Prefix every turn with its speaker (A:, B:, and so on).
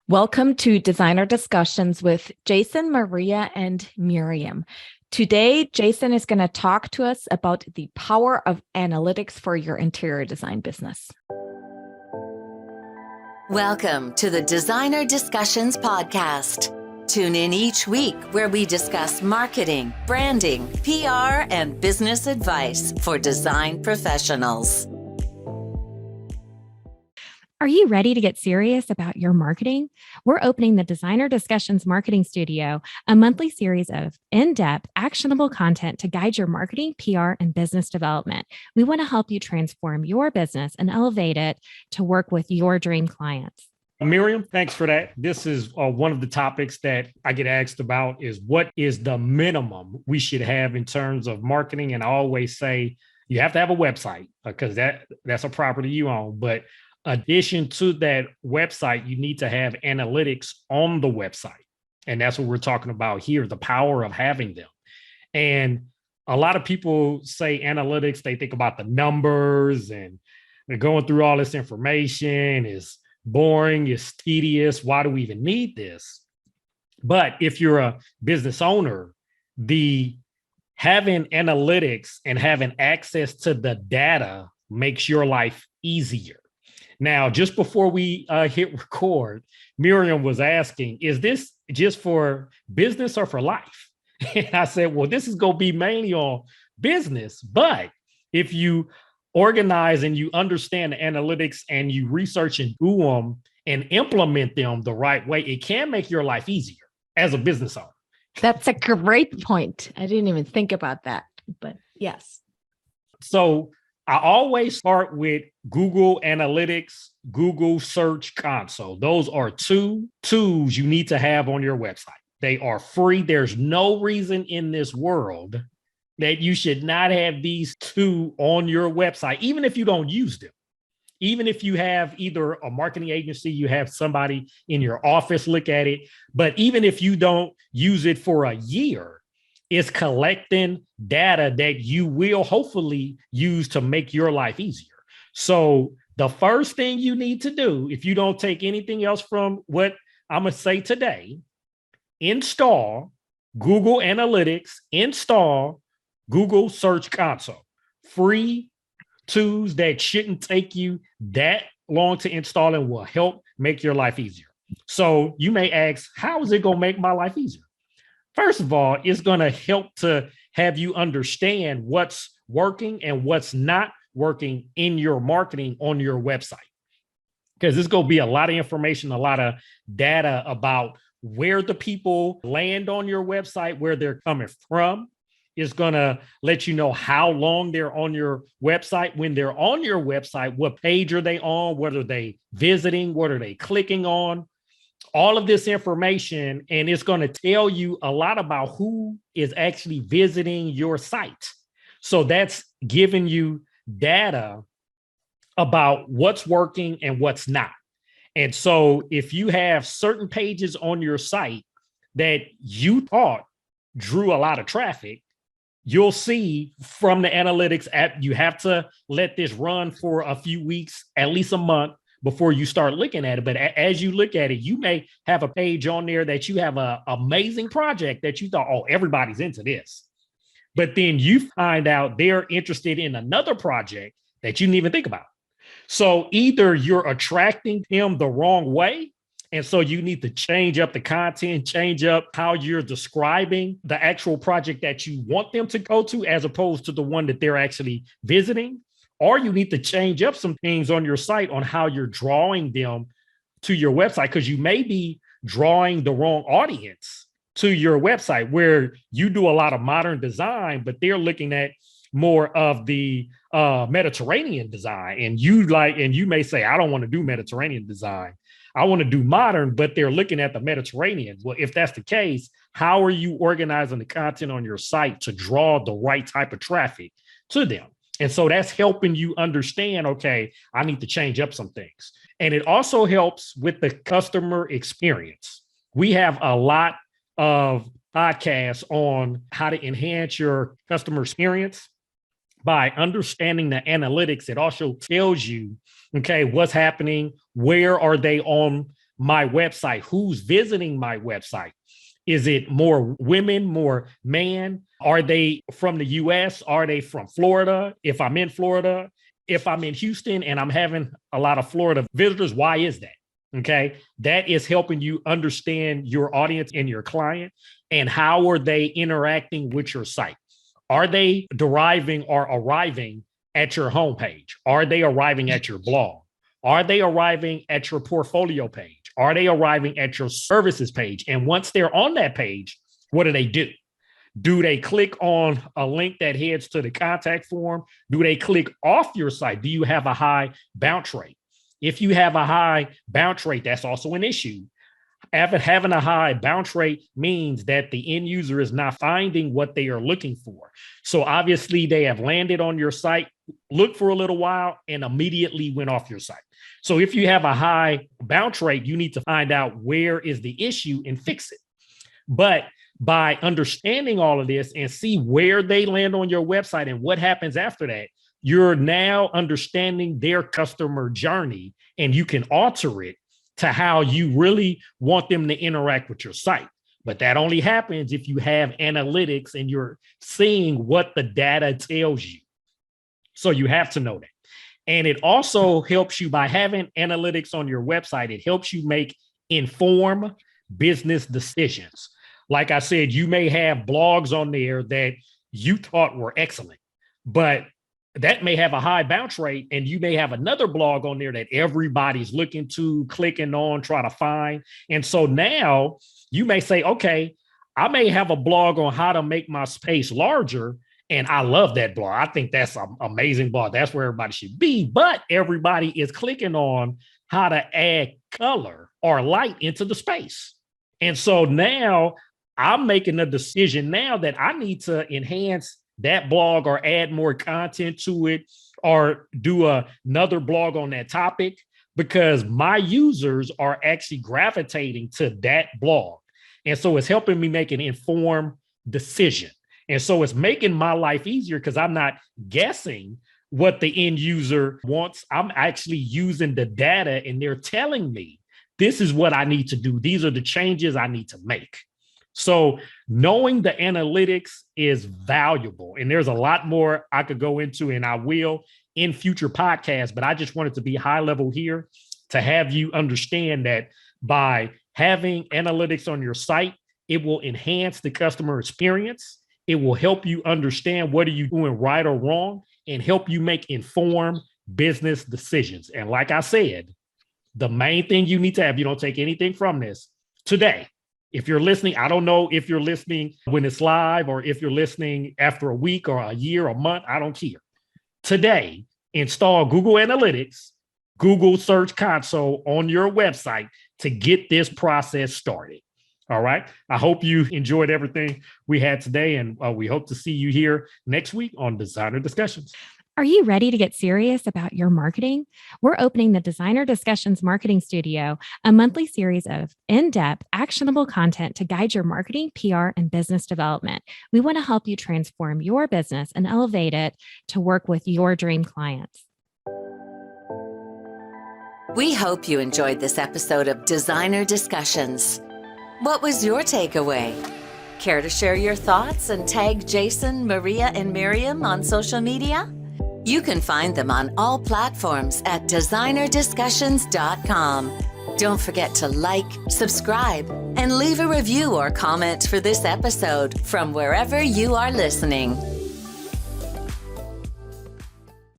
A: Welcome to Designer Discussions with Jason, Maria, and Mirjam. Today, Jason is going to talk to us about the power of analytics for your interior design business.
B: Welcome to the Designer Discussions podcast. Tune in each week where we discuss marketing, branding, PR, and business advice for design professionals.
C: Are you ready to get serious about your marketing? We're opening the Designer Discussions Marketing Studio, a monthly series of in-depth, actionable content to guide your marketing, PR, and business development. We want to help you transform your business and elevate it to work with your dream clients.
D: Mirjam, thanks for that. This is one of the topics that I get asked about is what is the minimum we should have in terms of marketing? And I always say you have to have a website because that's a property you own. But addition to that website, you need to have analytics on the website. And that's what we're talking about here, the power of having them. And a lot of people say analytics, they think about the numbers and they're going through all this information is boring, is tedious. Why do we even need this? But if you're a business owner, having analytics and having access to the data makes your life easier. Now, just before we hit record, Mirjam was asking, is this just for business or for life? And I said, well, this is going to be mainly on business. But if you organize and you understand the analytics and you research and do them and implement them the right way, it can make your life easier as a business owner.
A: That's a great point. I didn't even think about that, but yes.
D: So I always start with Google Analytics, Google Search Console. Those are two tools you need to have on your website. They are free. There's no reason in this world that you should not have these two on your website, even if you don't use them. Even if you have either a marketing agency, you have somebody in your office look at it. But even if you don't use it for a year, it's collecting data that you will hopefully use to make your life easier. So the first thing you need to do, if you don't take anything else from what I'm going to say today, install Google Analytics, install Google Search Console. Free tools that shouldn't take you that long to install and will help make your life easier. So you may ask, how is it going to make my life easier? First of all, it's going to help to have you understand what's working and what's not working in your marketing on your website. Because there's going to be a lot of information, a lot of data about where the people land on your website, where they're coming from. It's going to let you know how long they're on your website. When they're on your website, what page are they on? What are they visiting? What are they clicking on? All of this information, and it's going to tell you a lot about who is actually visiting your site. So that's giving you data about what's working and what's not. And so if you have certain pages on your site that you thought drew a lot of traffic, you'll see from the analytics app, you have to let this run for a few weeks, at least a month, before you start looking at it. But as you look at it, you may have a page on there that you have an amazing project that you thought, oh, everybody's into this. But then you find out they're interested in another project that you didn't even think about. So either you're attracting them the wrong way, and so you need to change up the content, change up how you're describing the actual project that you want them to go to, as opposed to the one that they're actually visiting. Or you need to change up some things on your site on how you're drawing them to your website, because you may be drawing the wrong audience to your website, where you do a lot of modern design, but they're looking at more of the Mediterranean design. And you may say, I don't want to do Mediterranean design. I want to do modern, but they're looking at the Mediterranean. Well, if that's the case, how are you organizing the content on your site to draw the right type of traffic to them? And so that's helping you understand, okay, I need to change up some things. And it also helps with the customer experience. We have a lot of podcasts on how to enhance your customer experience. By understanding the analytics, it also tells you, okay, what's happening, where are they on my website? Who's visiting my website? Is it more women, more men? Are they from the US? Are they from Florida? If I'm in Florida, if I'm in Houston and I'm having a lot of Florida visitors, why is that? Okay. That is helping you understand your audience and your client and how are they interacting with your site? Are they deriving or arriving at your homepage? Are they arriving at your blog? Are they arriving at your portfolio page? Are they arriving at your services page? And once they're on that page, what do? Do they click on a link that heads to the contact form? Do they click off your site? Do you have a high bounce rate? If you have a high bounce rate, that's also an issue. Having a high bounce rate means that the end user is not finding what they are looking for. So obviously they have landed on your site, looked for a little while, and immediately went off your site. So if you have a high bounce rate, you need to find out where is the issue and fix it. But by understanding all of this and see where they land on your website and what happens after that, you're now understanding their customer journey and you can alter it to how you really want them to interact with your site. But that only happens if you have analytics and you're seeing what the data tells you. So you have to know that. And it also helps you by having analytics on your website. It helps you make informed business decisions. Like I said, you may have blogs on there that you thought were excellent, but that may have a high bounce rate. And you may have another blog on there that everybody's looking to, clicking on, try to find. And so now you may say, okay, I may have a blog on how to make my space larger. And I love that blog. I think that's an amazing blog. That's where everybody should be. But everybody is clicking on how to add color or light into the space. And so now I'm making a decision now that I need to enhance that blog or add more content to it or do another blog on that topic because my users are actually gravitating to that blog. And so it's helping me make an informed decision. And so it's making my life easier because I'm not guessing what the end user wants. I'm actually using the data and they're telling me this is what I need to do. These are the changes I need to make. So knowing the analytics is valuable. And there's a lot more I could go into and I will in future podcasts, but I just wanted to be high level here to have you understand that by having analytics on your site, it will enhance the customer experience. It will help you understand what are you doing right or wrong and help you make informed business decisions. And like I said, the main thing you need to have, you don't take anything from this today. If you're listening, I don't know if you're listening when it's live or if you're listening after a week or a year or a month, I don't care. Today, install Google Analytics, Google Search Console on your website to get this process started. All right. I hope you enjoyed everything we had today, and we hope to see you here next week on Designer Discussions.
C: Are you ready to get serious about your marketing? We're opening the Designer Discussions Marketing Studio, a monthly series of in-depth, actionable content to guide your marketing, PR, and business development. We want to help you transform your business and elevate it to work with your dream clients.
B: We hope you enjoyed this episode of Designer Discussions. What was your takeaway? Care to share your thoughts and tag Jason, Maria, and Mirjam on social media? You can find them on all platforms at designerdiscussions.com. Don't forget to like, subscribe, and leave a review or comment for this episode from wherever you are listening.